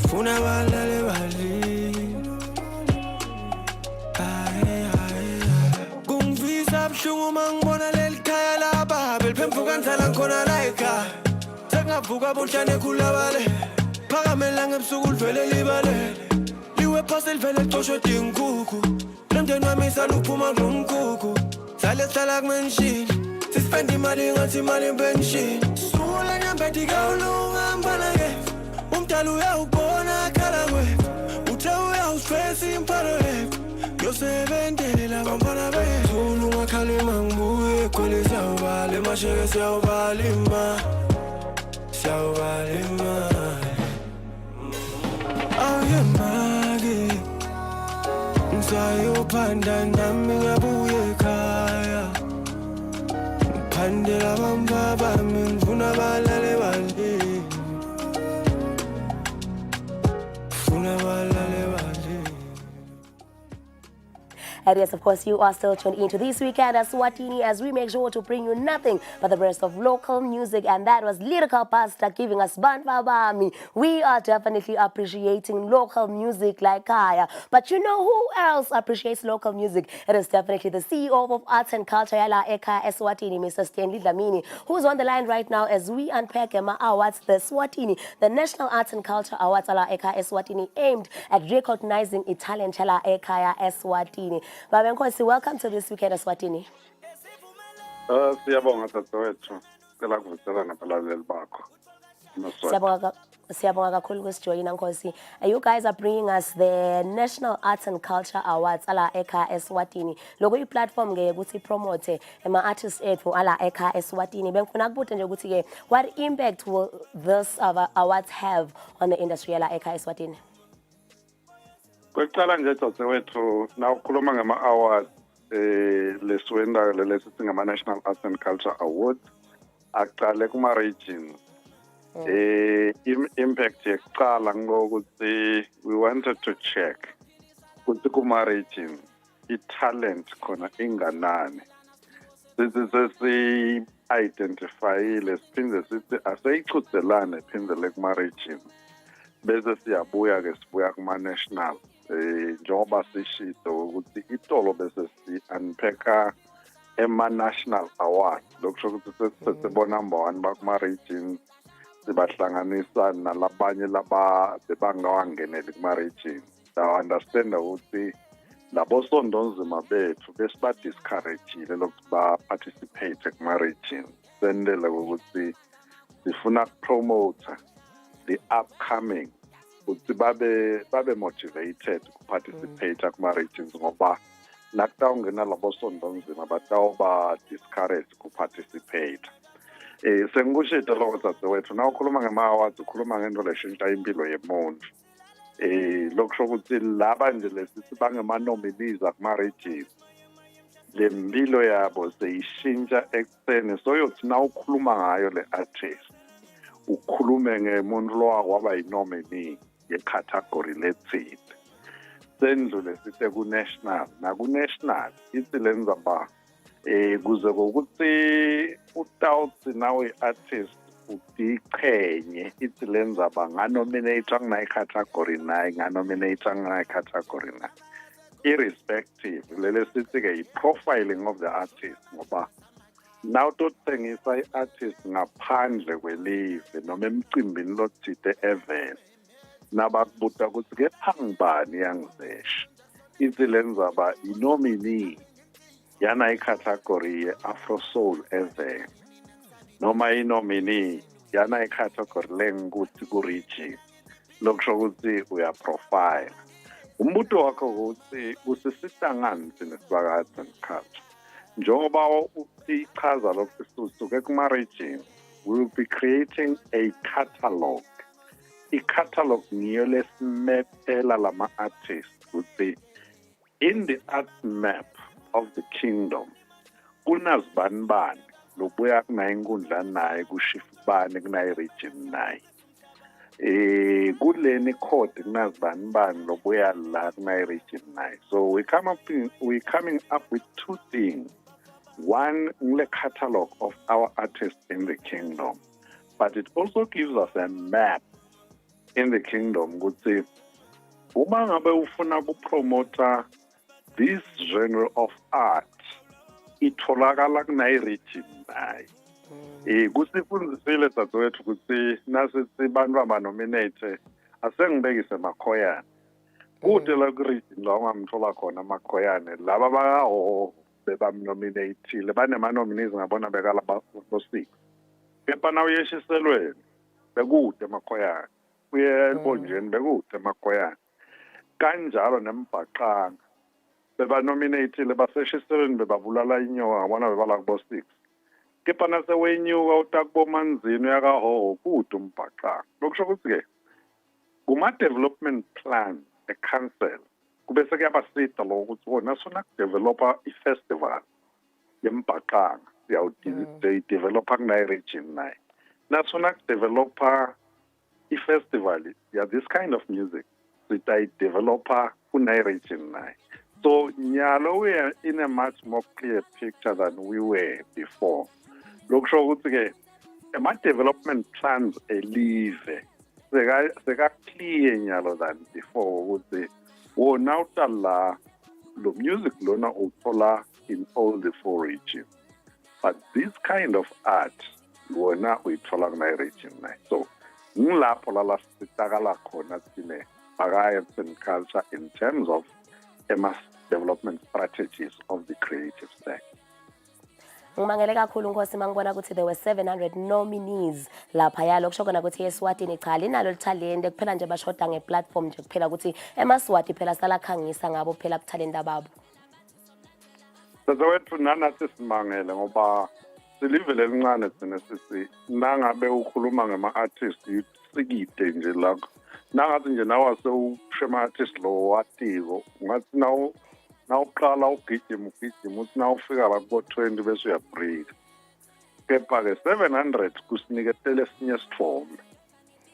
Funa balale bali Kungivisa buhlungu mangibona leli khaya laba Belipemfuka ngizala khona la ekhaya Sengavuka bonhlane khulabale Phakamela ngebusuku livele libale Liwe phasi livele licoshwe dinkuku Lomndeni wami isaluphuma ngomkhukhu Sale sihlala kumenshini Sispend imali ngathi imali pension Sula nyambeti kawulunga mbana ke Umdala uyawubona khala kwethu Uthe uyawustress impalo yethu Yosebentela bantwana bethu Ungakhalima ngibuye khole siyawubala Emasheke siyawubala imali Siyawubala imali Awuyemaki Ngisayophanda nami ngabuye ekhaya Ngiphandela bamba bami ngifuna balale bali Ngifuna balale bali And yes, of course, you are still tuned into This Weekend at Eswatini as we make sure to bring you nothing but the best of local music. And that was Lyrical Pastor giving us Banfa Bami. We are definitely appreciating local music like Kaya. But you know who else appreciates local music? It is definitely the CEO of Arts and Culture, Yala Eka Eswatini, Mr. Stanley Dlamini, who's on the line right now as we unpack Emma Awards, the Eswatini, the National Arts and Culture Awards, Yala Eka Eswatini, aimed at recognizing Italian Yala Eka Eswatini. Baba Nkosi, welcome to This Weekend Eswatini. Siyabonga dadewethu. Cela kuvusela nabalaleli bakho. Siyabonga kakhulu kusijoyina Nkosi. You guys are bringing us the National Arts and Culture Awards ala Eka Eswatini. Loko i-platform ke ukuthi promote ama artists ethu ala Eka Eswatini. Bengifuna ukubuza nje ukuthi ke what impact will this awards have on the industry ala Eka Eswatini? Kwecala nje dadewethu na ukhuluma ngama awards leswenda lesithi ngama National Arts and Culture Awards aqale kuma regions. Impact yekuqala ngokuthi we wanted to check ukuthi kuma regions i-talent khona inganani. Sisi identifyile siphinde sithi aseyichudzelane phindele kuma regions bese siyabuya ke sibuya kuma national njengoba sishito ukuthi itolo bese si unpacka ema national awards lokusho ukuthi sesibona number 1 bakuma regions sibahlanganisa nalabanye laba bebangawangeneli kuma regions so understand ukuthi labo sondonzima bethu besiba discourageile lokuthi ba participate kuma regions sendele ukuthi sifuna promote the upcoming ukuthi babe motivated to participate kuma regions ngoba nakutawungena labo sondonzima batawuba discouraged ku participate. Sengushito lokho dadewethu na ukhuluma ngama awards ukhuluma ngento leshintsha impilo yemuntu. Lokusho ukuthi laba nje lesithi bangema nominees kuma regions le mpilo yabo seyishintsha ekseni so yothi na ukhuluma ngayo le artist ukhulume ngemuntu lo waba yi-nominee ye-category lethile sendlule sithe ku-national naku-national ithi lenza ba kuze kokuthi utawuthi nawe i-artist udiqhenye ithi lenza ba nganominate kunayi-category nayi nganominate kunayi-category nayi irrespective lele sithi-ke i-profiling of the artist ngoba now tothengisa i-artist ngaphandle kwelive noma emcimbini lothide evele nabakubuta ukuthi ke phangibani yangizesha ithi lenza ba i-nominee yana i-category ye-afro soul evele noma i-nominee yana i-category lengukuthi ku-region lokusho ukuthi uyaprofile umbuto wakho ukuthi usisitangani thina sibaka-arts and culture njengoba uchaza lokhu sisuke kuma-region we will be creating a catalog. I-catalog ngiyo lesimepela lama-artists ukuthi in the art map of the kingdom kunazibani lobuya kunayinkundla naye kushifibani kunayi-region naye kuleni code kunazibani lobuya la kunayi-region naye so we're coming up with two things. One, the catalog of our artists in the kingdom, but it also gives us a map in the kingdom ukuthi uma ngabe ufuna ukupromota this genre of art itholakala kunayi-region nayi. Kusifundisile dadewethu ukuthi nasithi bantu abanominate asengibekise emakhoyane. Kude la ku-region la ungamthola khona amakhoyane laba bakahoho bebamnominatile banema-nominees ngabona bekala bo-6. Kepha na uyeshiselweni bekude emakhoyane uye elibonjeni bekude emakhoyane kanjalo nembhaqanga bebanominatile baseshiselweni bebabulala inyoka ngabona bebala kubo-6. Kepha nasewenyuka utakubomanzini uyakahoho kude umbhaqanga. Lokusho ukuthi-ke kuma-development plan e-council kube sekuyabasida lo ukuthi wona sifuna kudevelopa i-festival yembhaqanga siyawudevelopa kunayi-region nayi. Nasifuna kudevelopa i-festival ya this kind of music sitayidevelopa kunayi-region nayi. So nyalo we are in a much more clear picture than we were before. Lokusho ukuthi-ke ama-development plans elive seka-clear nyalo than before ukuthi wona utala lo music lona uthola in all the 4 regions. But this kind of art wona uyithola kunayi-region nayi. So ngilapho lala sitakala khona thine arts and culture in terms of development strategies of the creative sector. Ngimangele kakhulu Nkosi mangibona ukuthi there were 700 nominees lapha yalo kusho kona ukuthi Eswatini cha linalo lithalente kuphela nje bashoda ngeplatform nje kuphela ukuthi emaswati phela salakhangisa ngabo phela kuthalenta babo. Dadewethu nanathi simangele ngoba silive lelincane thina sisi nangabe ukhuluma ngama-artist sikide nje la nangathi nje nawe sewusho ama-artist lo watiko ngathi nawuqala ugijima uthi nawufika la kubo-20 bese uyabreak. Kepha-ke 700 kusiniketele esinye isithombe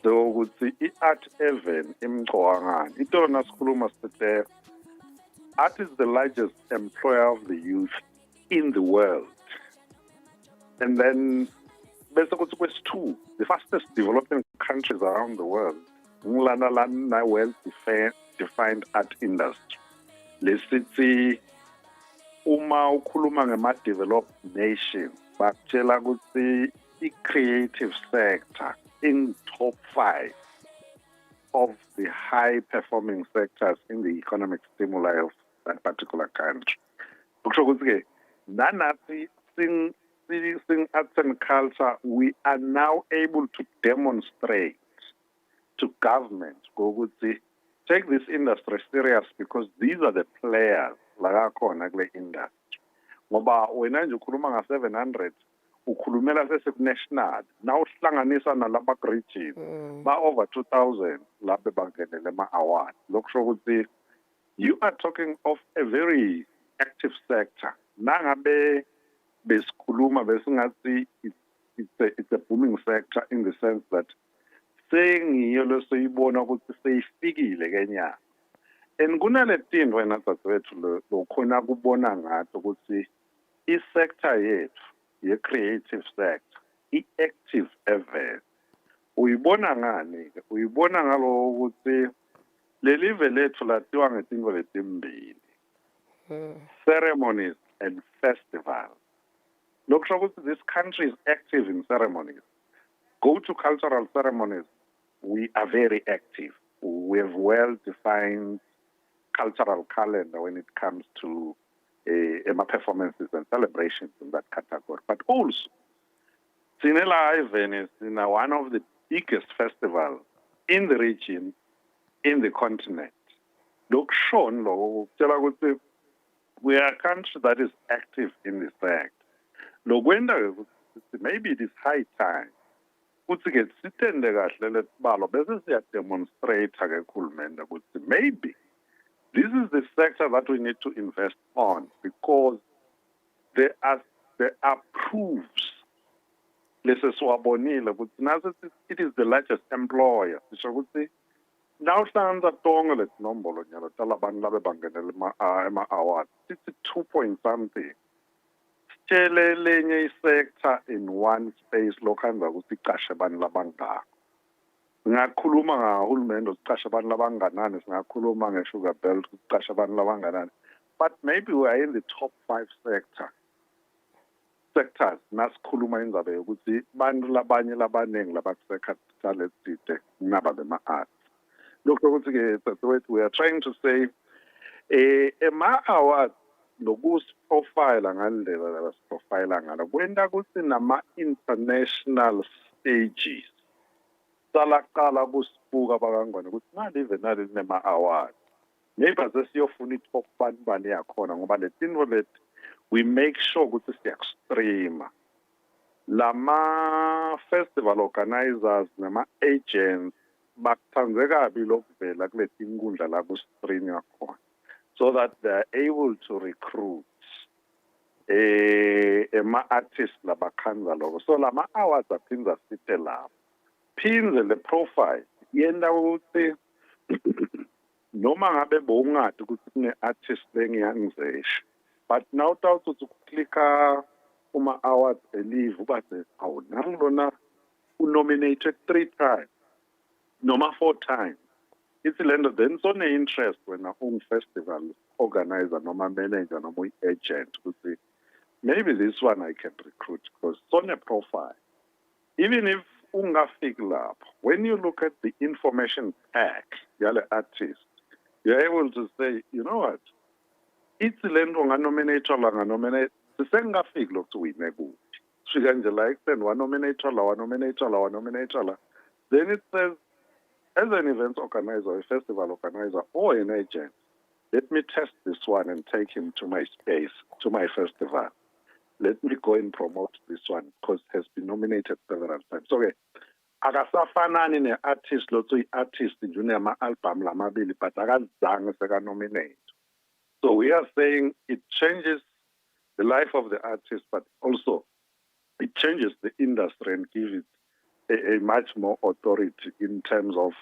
sokuthi i-art even imchowangane itolo nasikhuluma sithi art is the largest employer of the youth in the world. And then bese kuthi kwesi-2 the fastest developing countries around the world ngilana well-defined art industry. Lesithi uma ukhuluma ngema-developed nation bakutshela ukuthi i-creative sector in top 5 of the high-performing sectors in the economic stimuli of that particular country. Ukusho ukuthi-ke nanathi sing arts and culture, we are now able to demonstrate to government ukuthi take this industry serious because these are the players lakakhona kule industry. Ngoba wena nje ukhuluma nga-700 ukhulumela sese-national nawuhlanganisa nalaba region ba-over 2,000 lapho bangenele ama-award. Lokusho ukuthi you are talking of a very active sector. Nangabe besikhuluma besingathi it's a booming sector in the sense that sengiyo lesiyibona ukuthi seyifikile kenyanga. And kunaletinto wena dadewethu lokhona kubona ngathi ukuthi i-sector yethu ye-creative sector i-active event. Uyibona ngani-ke? Uyibona ngalo ukuthi lelive lethu latiwa ngetinto letimbili. Ceremonies and festivals. Lokusho ukuthi this country is active in ceremonies. Go to cultural ceremonies, we are very active. We have well-defined cultural calendar when it comes to performances and celebrations in that category. But also, Sinela Ivan is one of the biggest festivals in the region, in the continent. Look, Sean, we are a country that is active in this fact. Look, when maybe it is high time. Maybe this is the sector that we need to invest on because there are proofs. It is the largest employer. Now stands at Tonga number award. It's 2 point something. Lenye sector in one space lokanda ukuthi icashe abantu labangaka. Singakhuluma ngahulumende ukuqasha abantu labanganani, singakhuluma nge-sugar belt ukuqasha abantu labanganani. But maybe we are in the top 5 sectors nasikhuluma indaba yokuthi bantu labanye labaningi labakusekhathale eside kunaba bema-arts. Lokho ukuthi-ke dadewethu, we are trying to say ema-awards nokusiprofayila ngalendlela labasiprofayila ngalo kwenta ukuthi nama-international stages salaqala kusibuka bakangwane ukuthi nalive nali linema-awards. Maybe asesiyofuna i-top bani yakhona ngoba le tinto leti we make sure ukuthi siyakustrima. Lama-festival organizers nama-agents bakuthandze kabi lokuvela kule tinkundla la kustrinywa khona, so that they're able to recruit ema-artists labakhanza loko. So lama-awards aphindze asithe lapho. Phindze le profile yenta ukuthi noma ngabe bowungadi ukuthi kune-artist lengiyangizesha, but now utawuthi uklika kuma-awards elive ubathi awu nami lona unominated 3 times noma 4 times. It's lendo then sone-interest wena festival organizer noma manager noma agent ukuthi maybe this one I can recruit because sone-profile. Even if ungafiki lapho, when you look at the information pack yale artist, you're able to say, you know what, it's lento nganominator la nganominate sisengafiki lokho wine kuphi. Sifika nje la extend wanominator la. Then it says, as an event organizer, a festival organizer, or an agent, let me test this one and take him to my space, to my festival. Let me go and promote this one because it has been nominated several times. Okay. Akasafanani ne-artist lotho i-artist njune ama-album lamabili but akazange seka-nominate. So we are saying it changes the life of the artist, but also it changes the industry and gives it a much more authority in terms of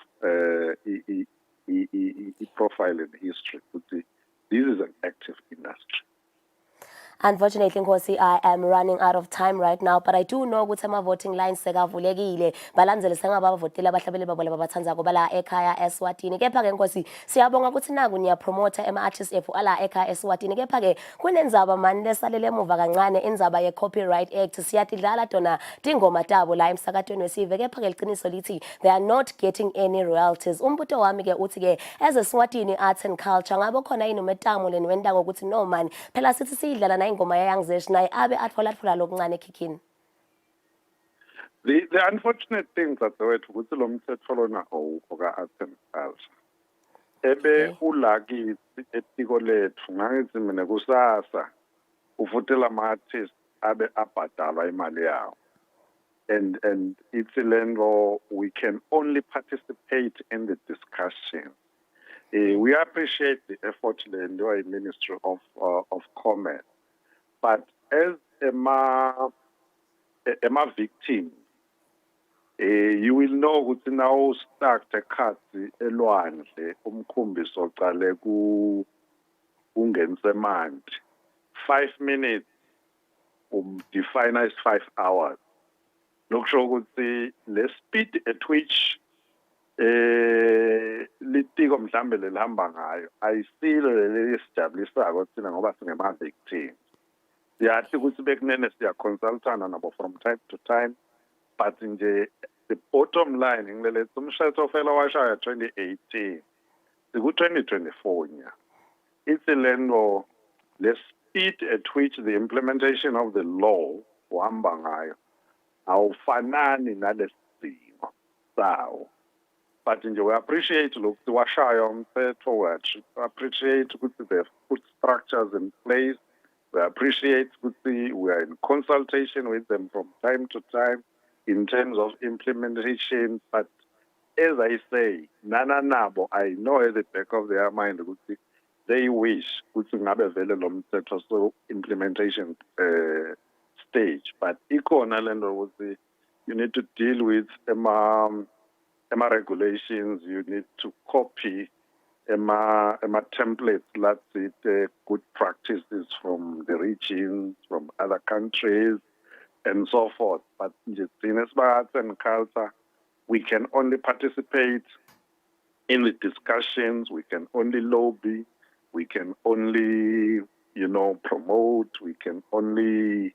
profile and history. This is an active industry. Unfortunately, Nkosi, I am running out of time right now, but I do know ukuthi ama-voting lines sekavulekile balandzele sengabavotile abahlabeli babo lababathandzako bala ekhaya Eswatini. Kepha-ke Nkosi, siyabonga ukuthi naku niyapromotha ama-artists ethu ala ekhaya Eswatini. Kepha-ke kunendzaba mani lesalele emuva kancane, indzaba ye-Copyright Act. Siyatidlala tona tingoma tabo la emsakatweni wesive. Kepha-ke liqiniso lithi they are not getting any royalties. Umbuto wami-ke uthi-ke as Eswatini Arts and Culture, ngabe khona yini umetamo leni wendako ukuthi no man, phela sithi siyidlala na ingoma yayangizeshi naye abe atfola lokuncane ekhikhini. The unfortunate thing dadewethu ukuthi lo mthetho lona awukho ka-arts and culture. Ebe ulaki etiko lethu ngangithi mina kusasa uvotela ama-artist abe abhadalwa imali yawo. And it's lento we can only participate in the discussion. We appreciate the effort lenziwa yi-Ministry of Commerce. But as a victim, you will know ukuthi now stuck ekhathi elwandle umkhumbiso uqale kungenise manje 5 minutes define as 5 hours. Lokusho ukuthi le speed at which litiko mhlambe lelihamba ngayo ayisilo lesijabulisako thina ngoba singema victims. Siyathi ukuthi bekunene siyaconsultana nabo from time to time, but nje the bottom line ngilelethe umshetho ofela washaya 2018 siku-2024 nya. It's lento the speed at which the implementation of the law uhamba ngayo awufanani nalesidingo sawo. But nje we appreciate lokuthi washaya umthetho, we appreciate ukuthi they've put structures in place. We appreciate ukuthi we are in consultation with them from time to time in terms of implementation. But as I say, nana nabo, I know at the back of their mind ukuthi they wish ukuthi ngabe vele lo mthetho so implementation stage. But ikhona lento ukuthi you need to deal with regulations, you need to copy templates, let's say good practices from the regions, from other countries, and so forth. But in arts and culture, We can only participate in the discussions, we can only lobby, we can only, promote, we can only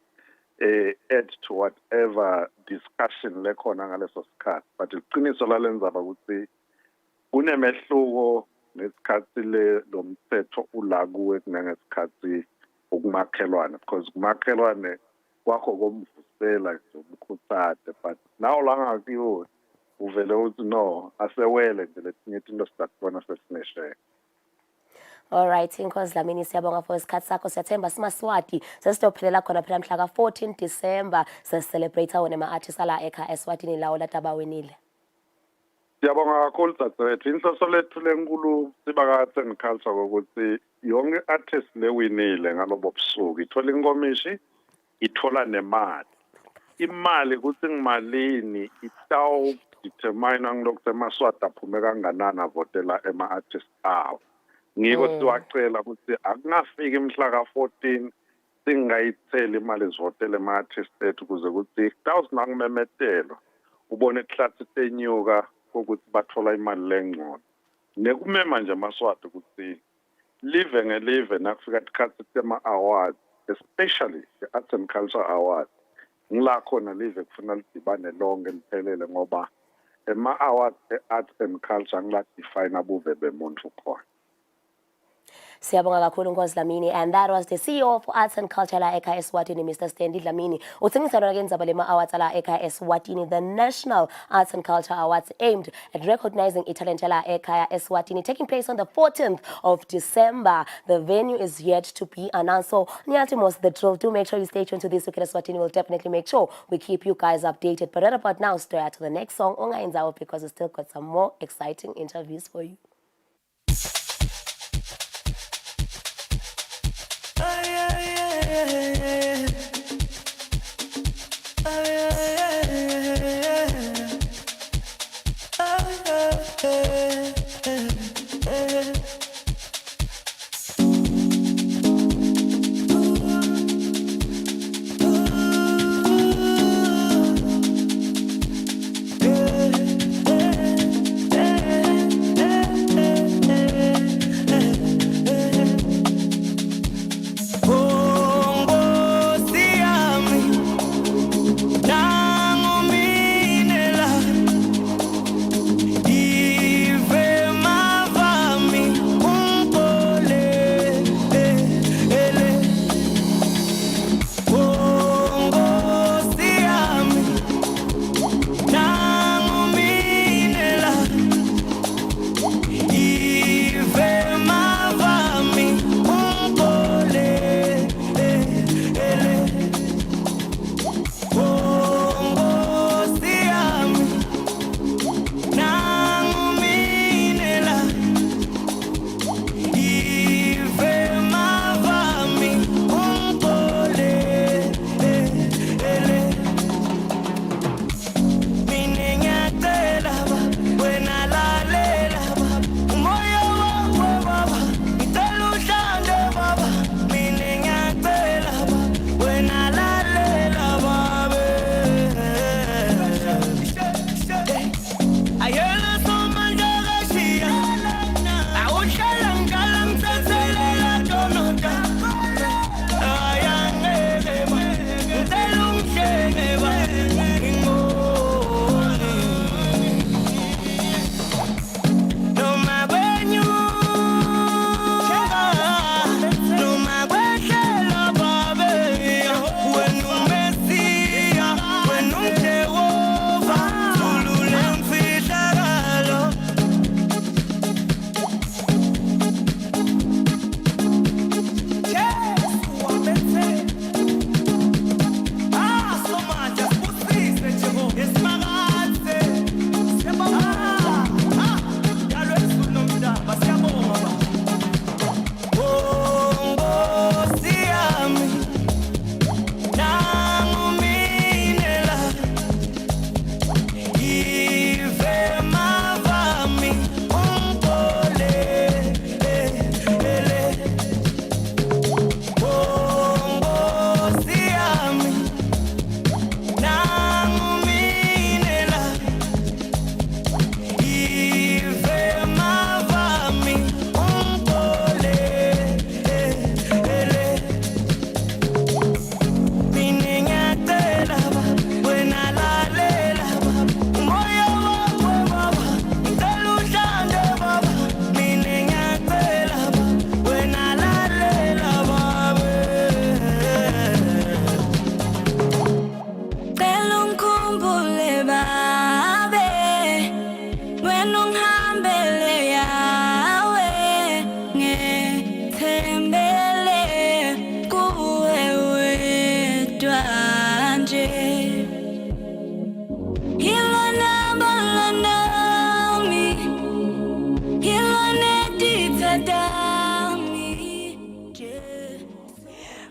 add to whatever discussion lekhona ngaleso sikhathi. But iqiniso lalenzaba ukuthi kunemehluko nesikhathi lo mthetho ula kuwe kunesikhathi ukumakhelwane, because kumakhelwane kwakho komvusela nje umkhuthade, but naw la ngakiwo uvele uthi no asewele nje letinye into sitakubona sesineshare. All right, inkosi Dlamini siyabonga for isikhathi sakho. Siyathemba simaswati sesitophelela khona phela mhla ka-14 December sesicelebrate wona ama-artists ala ekhaya Eswatini lawo lati abawinile. Siyabonga kakhulu dadewethu. Inhloso lethu lenkulu siba ka-Arts and Culture ukuthi yonke artist lewinile ngalobo busuku ithola inkomishi, ithola nemali. Imali ukuthi ngimalini itawudetermine ngilokuthi emaswati aphume kanganani avotela ema-artist awo. Ngiko siwacela ukuthi akungafiki mhla ka-14 singayitheli imali ezivotela ema-artist ethu ukuze ukuthi tawuzinangumemetelo ubone kuhlathi senyuka ukuthi bathola imali lengcono. Nekumema nje amaswati ukuthi live ngelive nakufika isikhathi sema-awards, especially the-Arts and Culture Awards, ngila khona live kufuna lidibane lonke liphelele ngoba ema-awards e-Arts and Culture ngila define abuve bemuntu khona. Siyabonga kakhulu Nkosi Dlamini, and that was the CEO of Arts and Culture la ekhaya Eswatini, Mr. Stendi Dlamini. Utsingisana ke ndzaba lema awards la ekhaya Eswatini, the National Arts and Culture Awards aimed at recognizing talent la ekhaya Eswatini, taking place on the 14th of December. The venue is yet to be announced. So Nyati most the drill. Do make sure you stay tuned to this week at Eswatini. We'll definitely make sure we keep you guys updated. But right about now, stay to the next song because we still got some more exciting interviews for you. Nanguminela, wena ungihambele yawe ngethembele kuwe wedwa nje ilona balonami ilona ditadami.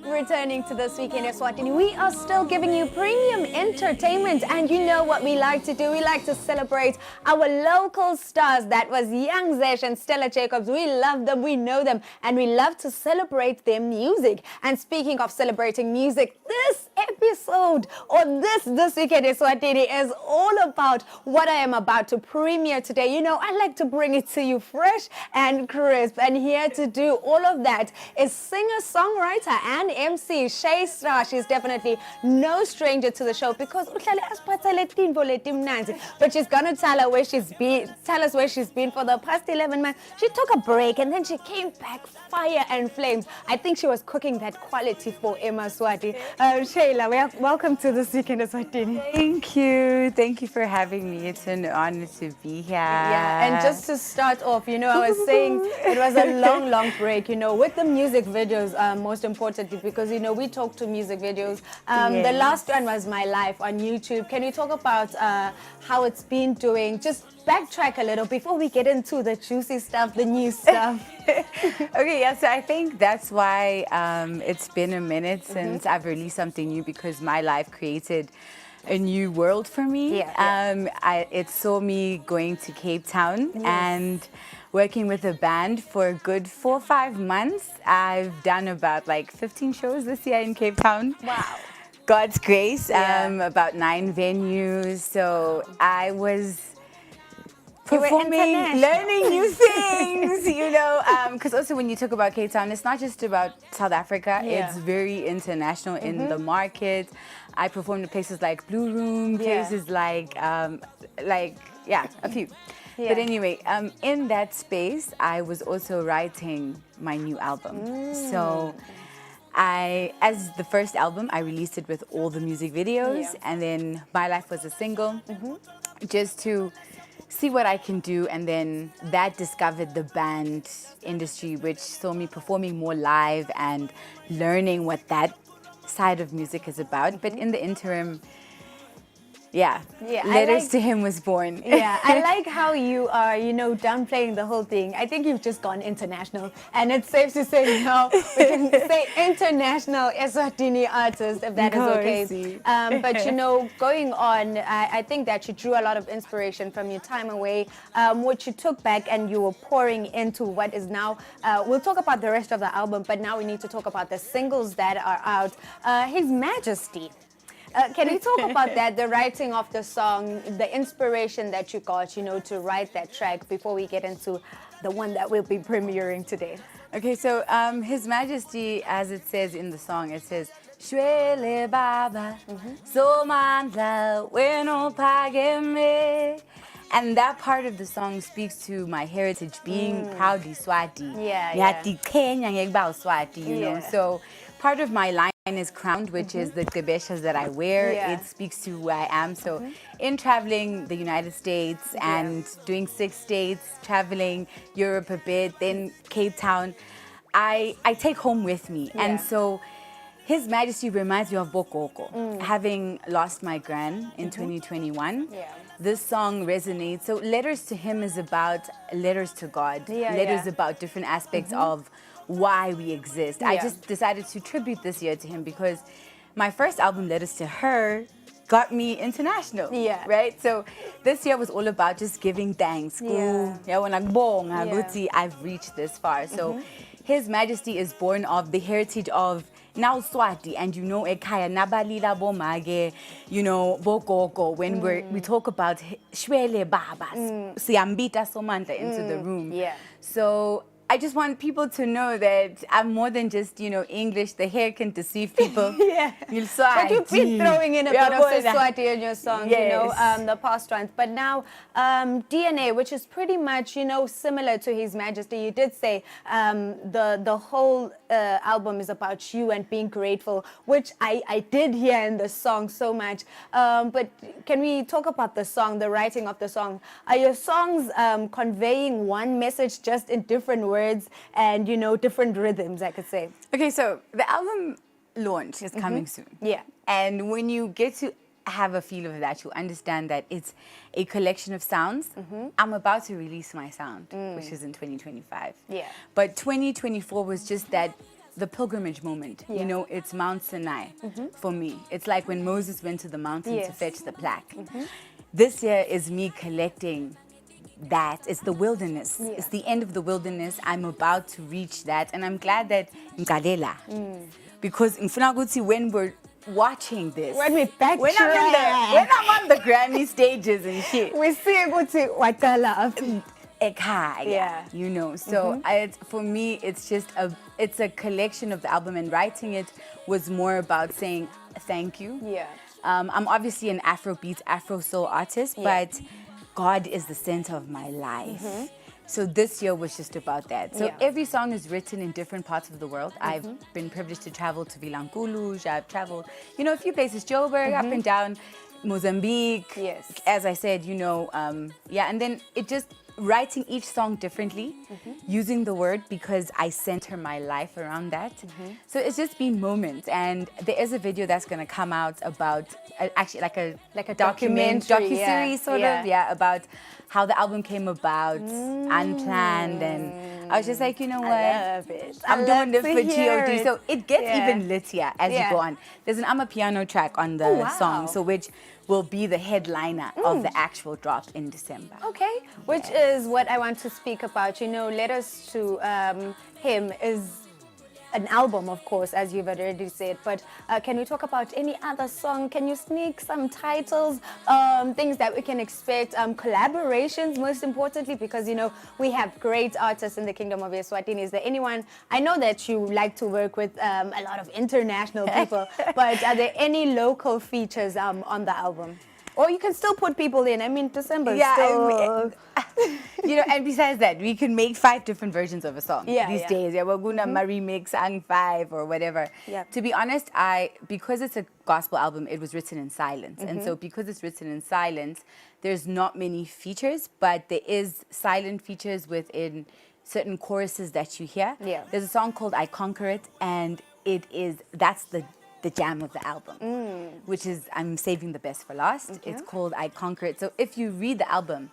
Returning to This Week in Eswatini, we are still giving you premium entertainment, and you know what we like to do. We like to celebrate our local stars. That was Young Zesh and Stella Jacobs. We love them, we know them, and we love to celebrate their music. And speaking of celebrating music, this episode or this Week in Eswatini is all about what I am about to premiere today. You know, I like to bring it to you fresh and crisp, and here to do all of that is singer-songwriter and MC Shay Star. She's definitely no stranger to the show because but she's gonna tell us where she's been for the past 11 months. She took a break and then she came back fire and flames. I think she was cooking that quality for Emma Swati. Shayla, welcome to This Week in Eswatini. Thank you for having me. It's an honor to be here. Yeah, and just to start off, you know, I was saying it was a long break, you know, with the music videos, most importantly, because, you know, we talk to music videos. The last one was My Life on YouTube. Can you talk about how it's been doing? Just backtrack a little before we get into the juicy stuff, the new stuff. Okay, yeah, so I think that's why it's been a minute since I've released something new, because My Life created a new world for me. It saw me going to Cape Town and working with a band for a good 4 or 5 months. I've done about like 15 shows this year in Cape Town. Wow. God's grace, about 9 venues. So I was performing, learning new things, you know, because also when you talk about Cape Town, it's not just about South Africa, it's very international in the market. I performed in places like Blue Room, places like a few. But anyway, in that space, I was also writing my new album. So as the first album, I released it with all the music videos, and then My Life was a single, just to see what I can do. And then that discovered the band industry, which saw me performing more live and learning what that side of music is about. But in the interim, Letters to Him was born. Yeah, I like how you are, you know, downplaying the whole thing. I think you've just gone international, and it's safe to say now we can say international Eswatini artist, if that is okay. But you know, going on, I think that you drew a lot of inspiration from your time away, which you took back and you were pouring into what is now. We'll talk about the rest of the album, but now we need to talk about the singles that are out. His Majesty. Can you talk about that, the writing of the song, the inspiration that you got, you know, to write that track before we get into the one that we'll be premiering today? Okay, so His Majesty, as it says in the song, it says, Shwele Baba, Somandla, Weno Pageme. And that part of the song speaks to my heritage, being proudly Swati. Yati Kenya Swati, you know. So part of my line is crowned, which is the gebeshas that I wear. It speaks to who I am. So in traveling the United States and doing 6 states, traveling Europe a bit, then Cape Town, I take home with me. And so His Majesty reminds me of Bokoko. Having lost my gran in 2021, this song resonates. So Letters to Him is about letters to God. Letters about different aspects of why we exist. I just decided to tribute this year to him because my first album, Letters to Her, got me international. Right? So this year was all about just giving thanks. I've reached this far. So His Majesty is born of the heritage of now Swati, and you know ekaya nabalila bomage, you know bokoko. When we talk about shwele babas, siyambita somandla into the room. So I just want people to know that I'm more than just, English. The hair can deceive people. Yeah. But you've been throwing in a bit of Eswatini in your songs, yes. the past ones. But now, DNA, which is pretty much, similar to His Majesty, you did say the whole album is about you and being grateful, which I did hear in the song so much. But can we talk about the song, the writing of the song? Are your songs conveying one message just in different words and, different rhythms, I could say? Okay, so the album launch is coming soon. Yeah. And when you get to have a feel of that, you understand that it's a collection of sounds. I'm about to release my sound, which is in 2025. Yeah. But 2024 was just the pilgrimage moment. Yeah. It's Mount Sinai for me. It's like when Moses went to the mountain to fetch the plaque. This year is me collecting that. It's the wilderness. Yeah. It's the end of the wilderness. I'm about to reach that. And I'm glad that because when we're watching this, When we backtrack, when I'm on the Grammy stages and shit, we see what yeah. So for me, it's just it's a collection of the album, and writing it was more about saying thank you. Yeah. I'm obviously an Afrobeat, Afro soul artist, but God is the center of my life. So this year was just about that. So every song is written in different parts of the world. I've been privileged to travel to Vilankulu. I've traveled, a few places, Joburg, up and down, Mozambique. Yes. As I said, and then it just writing each song differently, using the word because I center my life around that. So it's just been moments, and there is a video that's going to come out about actually like a docuseries sort of about how the album came about, unplanned, and I was just like, you know what, I love it. I'm doing this for hear God. it. So it gets even littier as you go on. There's an Amapiano track on the song, so which will be the headliner of the actual drop in December. Okay, which is what I want to speak about. Letters to Him is an album, of course, as you've already said, but can we talk about any other song? Can you sneak some titles, things that we can expect, collaborations most importantly, because we have great artists in the Kingdom of Eswatini. Is there anyone, I know that you like to work with a lot of international people, but are there any local features on the album? Or you can still put people in. I mean, December is still... and besides that, we can make 5 different versions of a song these days. Yeah, we're gonna remix Ang 5 or whatever. Yeah. To be honest, because it's a gospel album, it was written in silence. And so because it's written in silence, there's not many features, but there is silent features within certain choruses that you hear. Yeah. There's a song called I Conquer It, and that's the jam of the album, which is, I'm saving the best for last. Okay. It's called I Conquer It. So if you read the album,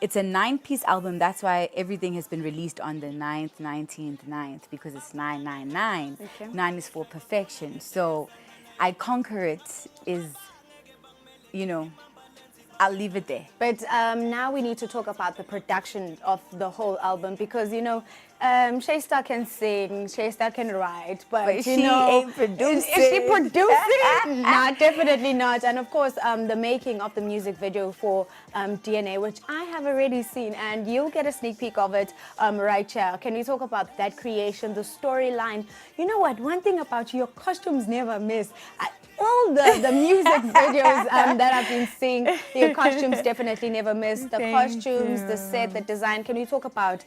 it's a 9-piece album. That's why everything has been released on the 9th, 19th, 9th, because it's 999. Okay. 9 is for perfection. So I Conquer It is, I'll leave it there. But now we need to talk about the production of the whole album, because Shaysta can sing, Shaysta can write, but she ain't producing. Is she producing? No, definitely not. And of course, the making of the music video for DNA, which I have already seen, and you'll get a sneak peek of it right here. Can we talk about that creation, the storyline? You know what? One thing about you, your costumes never miss. All the music videos that I've been seeing, your costumes definitely never miss. The costumes, the set, the design. Can you talk about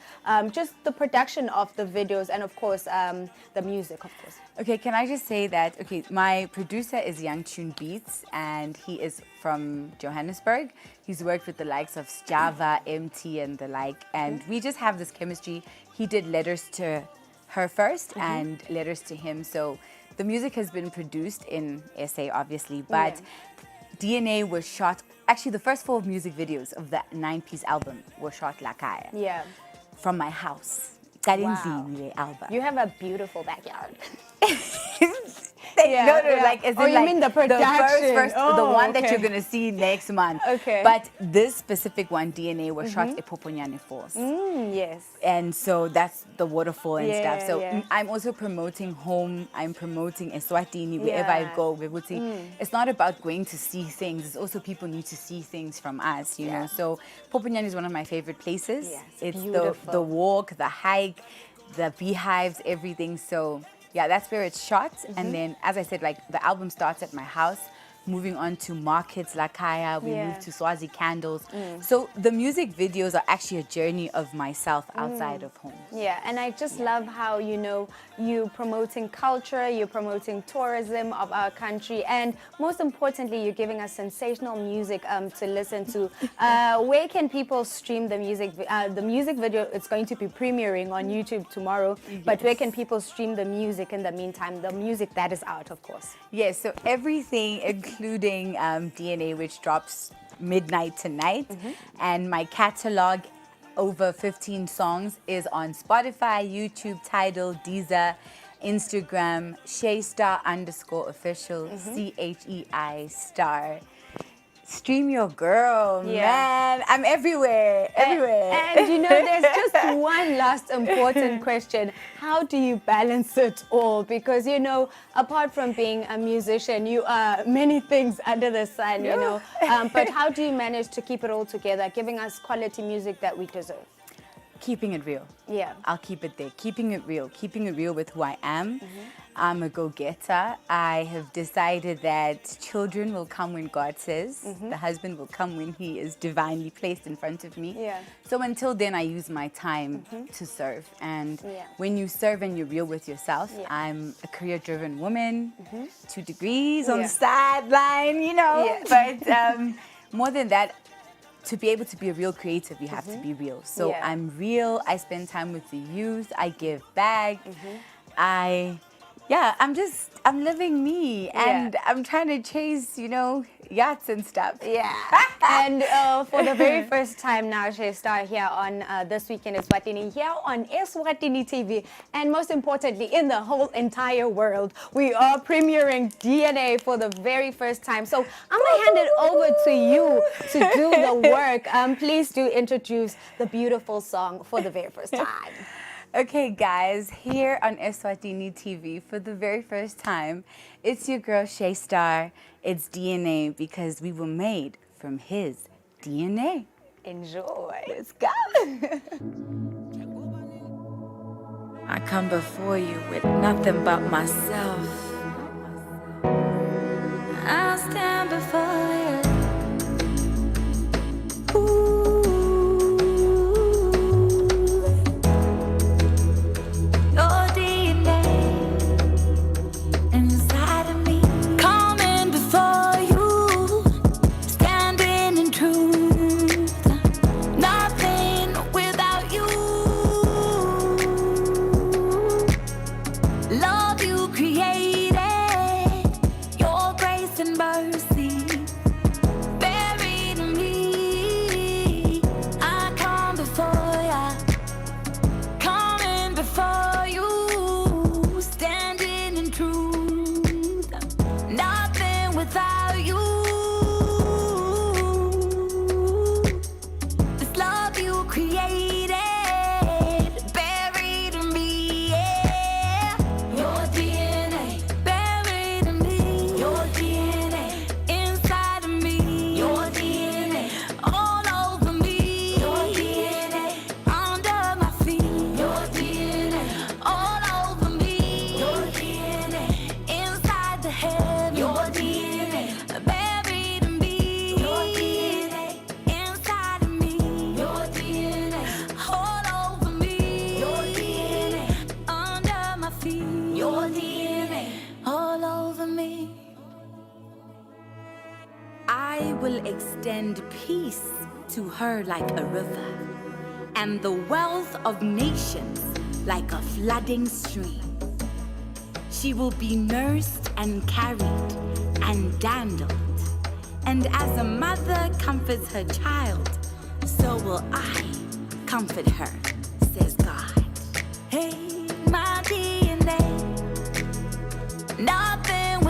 just the production of the videos and, of course, the music, of course? Okay, can I just say that, my producer is Young Tune Beats, and he is from Johannesburg. He's worked with the likes of Java, MT, and the like, and we just have this chemistry. He did Letters to Her first and Letters to Him, so the music has been produced in SA, obviously, but DNA was shot, actually the first 4 music videos of the 9-piece album were shot Lakaya. Yeah. From my house. Wow. You have a beautiful backyard. Thank like as in you like mean the production? first, the Oh, one that okay. you're gonna see next month. Okay. But this specific one, DNA, was shot at Poponyane Falls. Yes. And so that's the waterfall and Yeah, stuff. So yeah. I'm also promoting home. I'm promoting Eswatini wherever I Yeah. go. It's not about going to see things. It's also people need to see things from us, you know. So Poponyane is one of my favorite places. Yes, It's beautiful. the walk, the hike, the beehives, everything. So yeah, that's where it's shot. And then, as I said, like the album starts at my house. Moving on to markets, Lakaya, we moved to Swazi Candles. So the music videos are actually a journey of myself outside of home. Yeah, and I just love how, you know, you promoting culture, you're promoting tourism of our country, and most importantly, you're giving us sensational music to listen to. Where can people stream the music? The music video, it's going to be premiering on YouTube tomorrow, but where can people stream the music in the meantime? The music that is out, of course. Yes, so everything, including DNA, which drops midnight tonight, and my catalog, over 15 songs, is on Spotify, YouTube, Tidal, Deezer, Instagram, Sheistar_official, CHEI star. Stream your girl, man. I'm everywhere. And you know, there's just one last important question. How do you balance it all? Because, you know, apart from being a musician, you are many things under the sun, you know. But how do you manage to keep it all together, giving us quality music that we deserve? Keeping it real. Yeah. I'll keep it there. Keeping it real with who I am. I'm a go-getter. I have decided that children will come when God says. The husband will come when he is divinely placed in front of me. Yeah. So until then, I use my time to serve. And when you serve and you're real with yourself, I'm a career-driven woman, 2 degrees on the sideline, you know. But more than that, to be able to be a real creative, you have to be real. So I'm real. I spend time with the youth. I give back. I'm living me, and I'm trying to chase, you know, yachts and stuff. Yeah. And for the very first time now, Sheistar here on This Week in Eswatini, here on Eswatini TV, and most importantly, in the whole entire world, we are premiering DNA for the very first time. So I'm going to hand it over to you to do the work. Please do introduce the beautiful song for the very first time. Okay, guys, here on Eswatini TV for the very first time, it's your girl Sheistar. It's DNA because we were made from his DNA. Enjoy. Let's go. I come before you with nothing but myself. I'll stand before you. Extend peace to her like a river, and the wealth of nations like a flooding stream. She will be nursed and carried and dandled, and as a mother comforts her child, so will I comfort her, says God. Hey, my DNA, nothing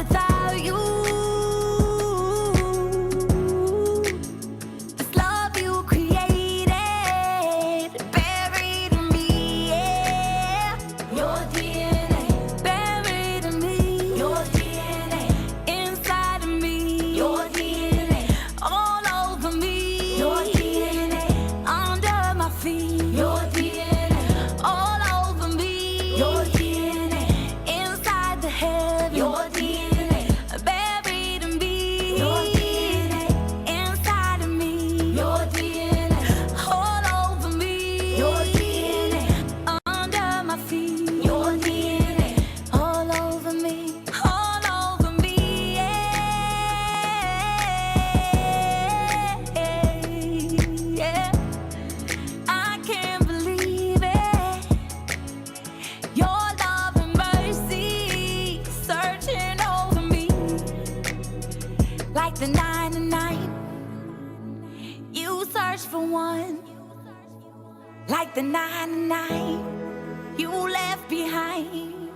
like the 99 you left behind.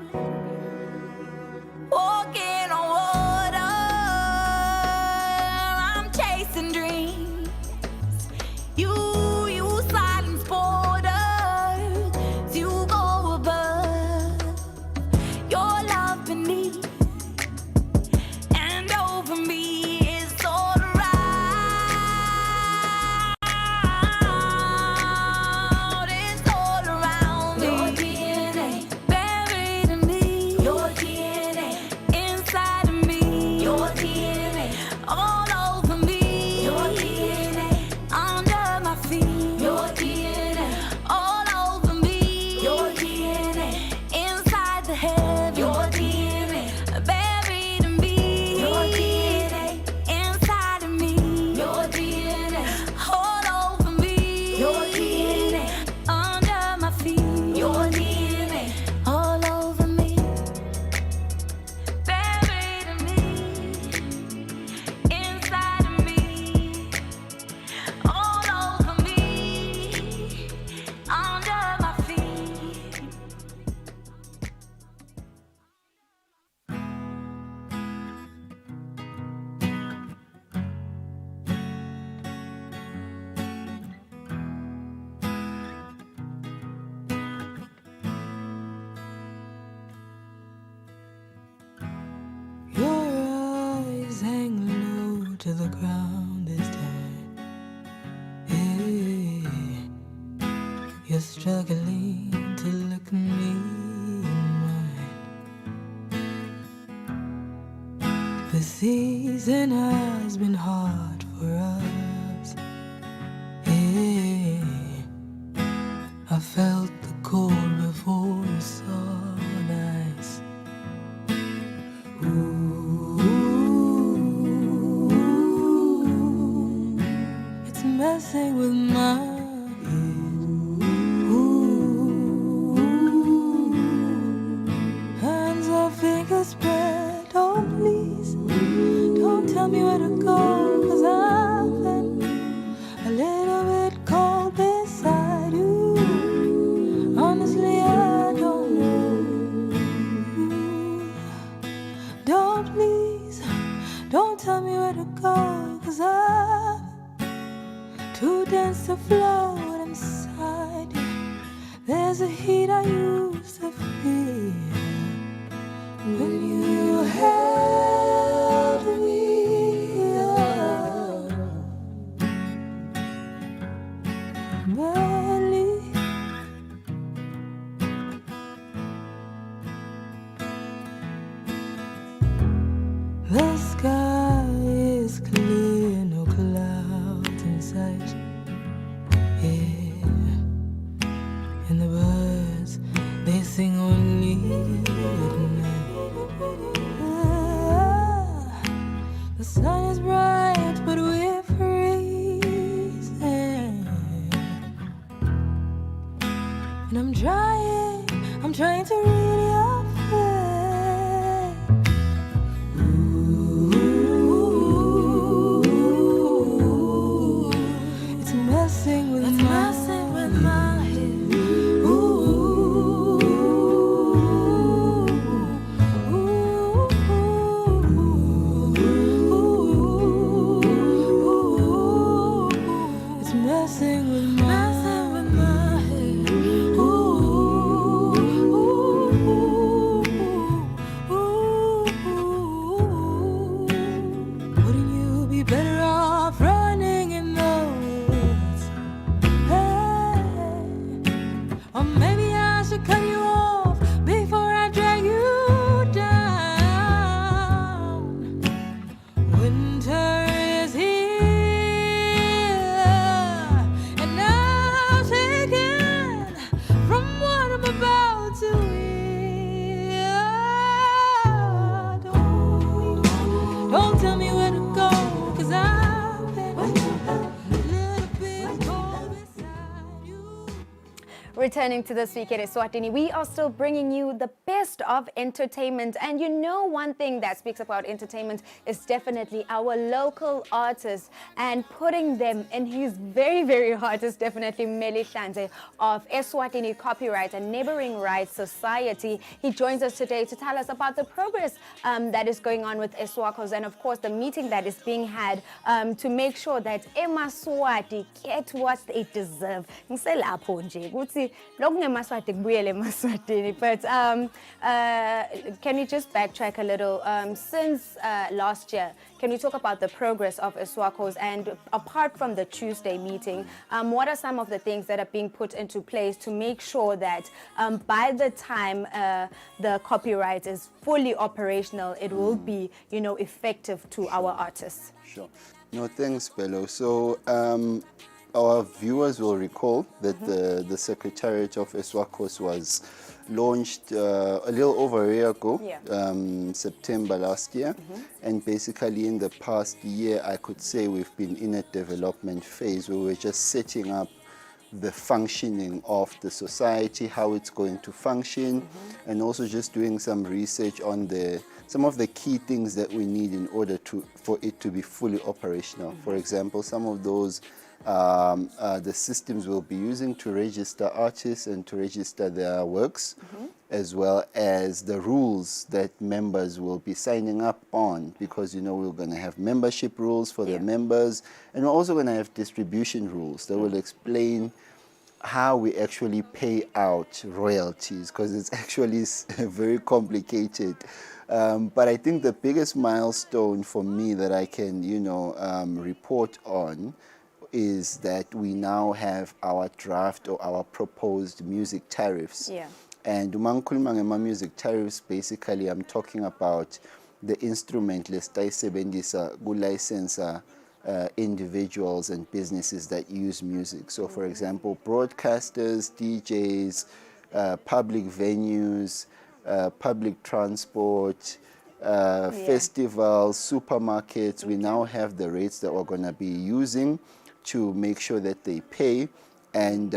Walking on water, I'm chasing dreams. You silence borders, you go above. Your love beneath and over me is all around. It's all around me. Your DNA buried in me. Your DNA inside of me. Your DNA all over me. Your DNA under my feet. Your DNA all over me. Your DNA inside the heavens. Your DNA buried in me. Your DNA inside of me. Your DNA all over me. Your DNA under my feet. Your DNA all over me. Buried in me. Inside of me. All over me. Under my feet. Your eyes hang low to the ground this time. Yeah. You're struggling to look me in mind. The season has been hard for us. Yeah. I felt the cold before I saw the ice. Ooh, it's messing with my head. Ooh, hands or fingers spread. Oh please, don't tell me where to go, 'cause I've been a little bit cold beside you. Honestly, I don't know. Don't please, don't tell me where to go, 'cause I'm too dense to float inside you. There's a heat I used to feel when you held me up. Barely. The sky is clear, no clouds in sight. Yeah, and the birds, they sing only at night. The sun is bright, but we're freezing. And I'm trying to read your face. Ooh, it's messing with my head. Ooh, it's messing with my head. Ooh, Returning to This Week at Eswatini, we are still bringing you the best of entertainment. And you know, one thing that speaks about entertainment is definitely our local artists, and putting them in his very, very heart is definitely Meli Hlanze of Eswatini Copyright and Neighboring Rights Society. He joins us today to tell us about the progress that is going on with Eswakos, and of course the meeting that is being had to make sure that eMaswati get what they deserve. But can you just backtrack a little? Since last year, can we talk about the progress of Eswakos, and apart from the Tuesday meeting, what are some of the things that are being put into place to make sure that by the time the copyright is fully operational, it will be, you know, effective to our artists? Sure. No, thanks, Bello. So our viewers will recall that the Secretariat of Eswakos was launched a little over a year ago, September last year. And basically in the past year, I could say we've been in a development phase where we're just setting up the functioning of the society, how it's going to function, and also just doing some research on some of the key things that we need in order for it to be fully operational. For example, some of those the systems we'll be using to register artists and to register their works, as well as the rules that members will be signing up on, because, you know, we're going to have membership rules for the members, and we're also going to have distribution rules that will explain how we actually pay out royalties, because it's actually very complicated. But I think the biggest milestone for me that I can, you know, report on is that we now have our draft or our proposed music tariffs. And umankuluma music tariffs, basically I'm talking about the instrument list ayisebenzisa license individuals and businesses that use music. So for example, broadcasters, DJs, public venues, public transport, festivals, supermarkets. We now have the rates that we're going to be using to make sure that they pay, and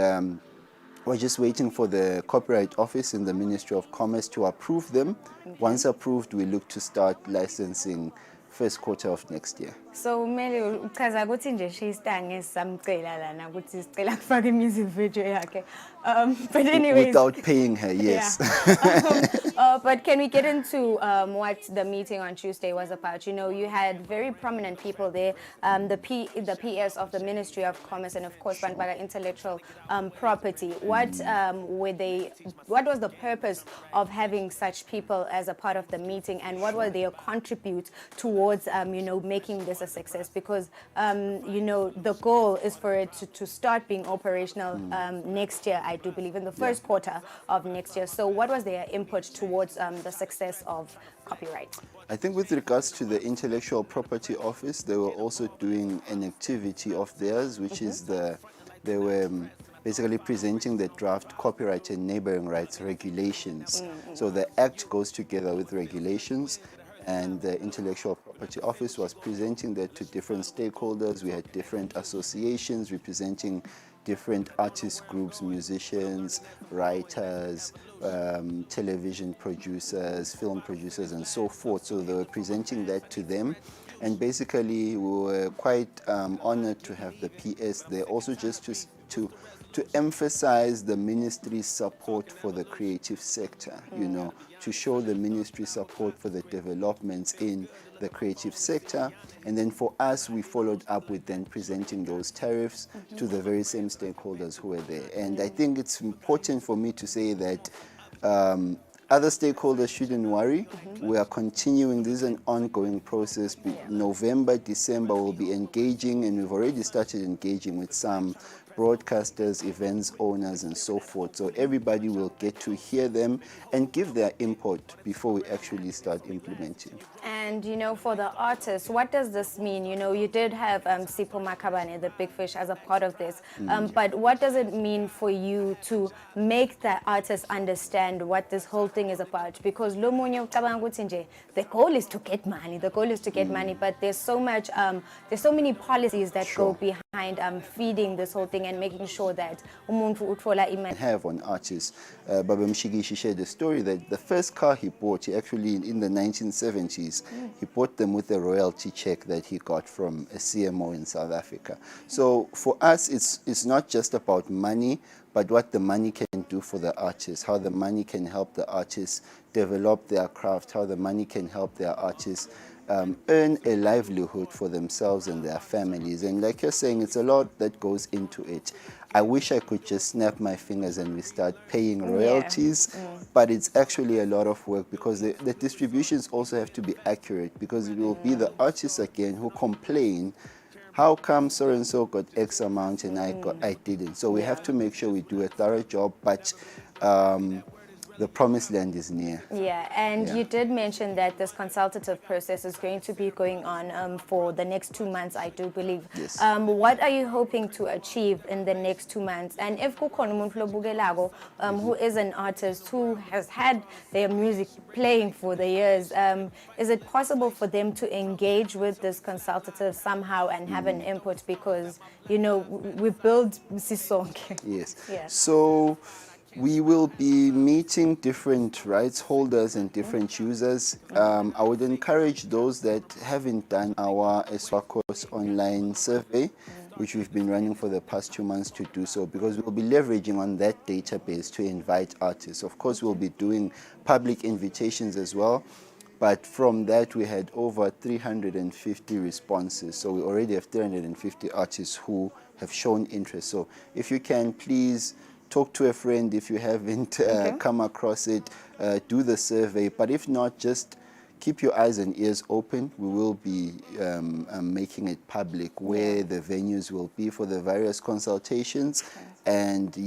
we're just waiting for the Copyright Office in the Ministry of Commerce to approve them. Once approved, we look to start licensing first quarter of next year. So Meli uchaza ukuthi nje she's samcela lana ukuthi sicela kufake music video yakhe. But anyways, without paying her, yes. But can we get into what the meeting on Tuesday was about? You know, you had very prominent people there, the PS of the Ministry of Commerce, and of course Banbaga Intellectual Property. What was the purpose of having such people as a part of the meeting, and what will they contribute towards you know, making this a success? Because you know, the goal is for it to start being operational next year, I do believe, in the first quarter of next year. So what was their input towards the success of copyright? I think with regards to the Intellectual Property Office, they were also doing an activity of theirs, which is they were basically presenting the draft Copyright and Neighboring Rights regulations. So the act goes together with regulations, and the Intellectual Property Office was presenting that to different stakeholders. We had different associations representing different artist groups, musicians, writers, television producers, film producers, and so forth. So they were presenting that to them. And basically, we were quite honored to have the PS there, also just to emphasize the ministry's support for the creative sector, you know, to show the ministry's support for the developments in the creative sector. And then for us, we followed up with then presenting those tariffs to the very same stakeholders who were there. And I think it's important for me to say that other stakeholders shouldn't worry. We are continuing. This is an ongoing process. November, December, we'll be engaging, and we've already started engaging with some broadcasters, events owners, and so forth. So everybody will get to hear them and give their input before we actually start implementing. And, you know, for the artists, what does this mean? You know, you did have Sipho Makabane, the Big Fish, as a part of this. But what does it mean for you to make the artists understand what this whole thing is about? Because the goal is to get money. The goal is to get money. But there's so much, there's so many policies that go behind feeding this whole thing. and making sure that umuntu utfola imali. Have on artists. Baba Mshigishi shared the story that the first car he bought, he actually in the 1970s, he bought them with a royalty check that he got from a CMO in South Africa. So for us, it's not just about money, but what the money can do for the artists, how the money can help the artists develop their craft, how the money can help their artists earn a livelihood for themselves and their families. And like you're saying, it's a lot that goes into it. I wish I could just snap my fingers and we start paying royalties, but it's actually a lot of work because the distributions also have to be accurate, because it will be the artists again who complain, how come so and so got X amount and I didn't. So we have to make sure we do a thorough job, but the promised land is near. Yeah, and you did mention that this consultative process is going to be going on for the next 2 months, I do believe. Yes. What are you hoping to achieve in the next 2 months? And if kukhona umuntu lobukelayo, who is an artist who has had their music playing for the years, is it possible for them to engage with this consultative somehow and have an input? Because, you know, we build sisonke. Yes. Yeah. So we will be meeting different rights holders and different users. I would encourage those that haven't done our Eswakos online survey, which we've been running for the past 2 months, to do so, because we'll be leveraging on that database to invite artists. Of course, we'll be doing public invitations as well. But from that, we had over 350 responses. So we already have 350 artists who have shown interest. So if you can, please talk to a friend if you haven't come across it, do the survey. But if not, just keep your eyes and ears open. We will be making it public where the venues will be for the various consultations. And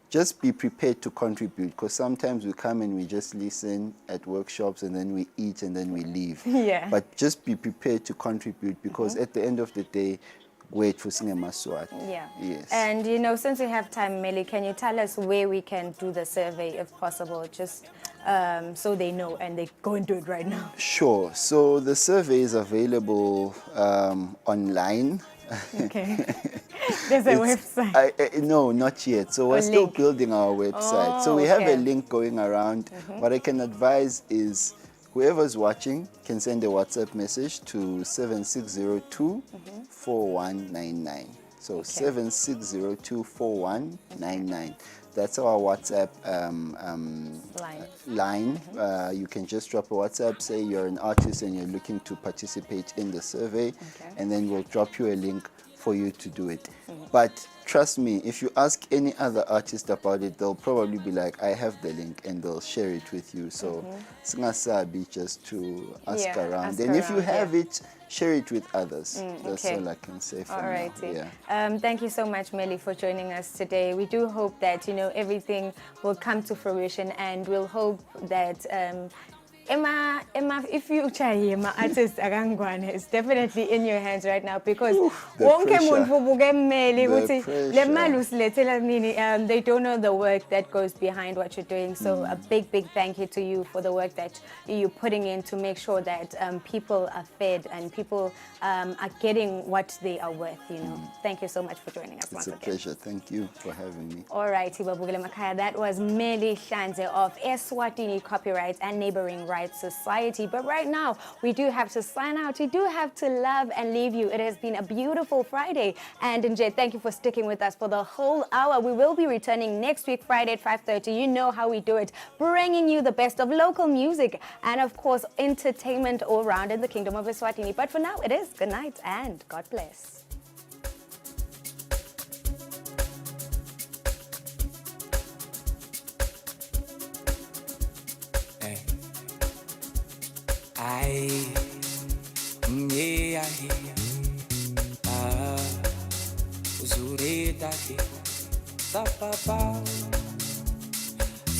just be prepared to contribute, because sometimes we come and we just listen at workshops and then we eat and then we leave. Yeah. But just be prepared to contribute, because at the end of the day, wait for Cinema Swat. Yeah. Yes. And, you know, since we have time, Melly, can you tell us where we can do the survey, if possible, just so they know and they go and do it right now? Sure. So the survey is available online. Okay. There's a website. No, not yet. So we're still building our website. So we have a link going around. What I can advise is whoever's watching can send a WhatsApp message to 7602 4199. So 7602 4199. That's our WhatsApp line. You can just drop a WhatsApp, say you're an artist and you're looking to participate in the survey, and then we'll drop you a link for you to do it. But trust me, if you ask any other artist about it, they'll probably be like, I have the link, and they'll share it with you. So singasabi just to ask around. And if you have it, share it with others. That's all I can say for now. Thank you so much, Melly, for joining us today. We do hope that, you know, everything will come to fruition, and we'll hope that Emma, if you try Emma artist Arangwane, it's definitely in your hands right now, because they don't know the work that goes behind what you're doing. So a big thank you to you for the work that you're putting in to make sure that people are fed and people are getting what they are worth, you know. Thank you so much for joining us. It's a pleasure. Thank you for having me. All right, that was Melly Hlanze of Eswatini Copyright and Neighboring Rights Society. But right now, we do have to sign out. We do have to love and leave you. It has been a beautiful Friday. And Njay, thank you for sticking with us for the whole hour. We will be returning next week, Friday at 5:30. You know how we do it, bringing you the best of local music and, of course, entertainment all around in the Kingdom of Eswatini. But for now, it is good night and God bless.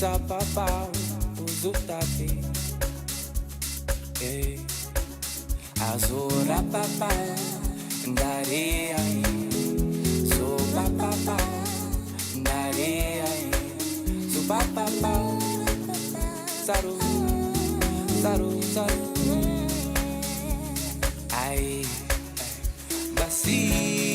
Sapapau, uzutati, azura papa, ndari ai, so papa, ndari ai, so papa, saru, ai, basi.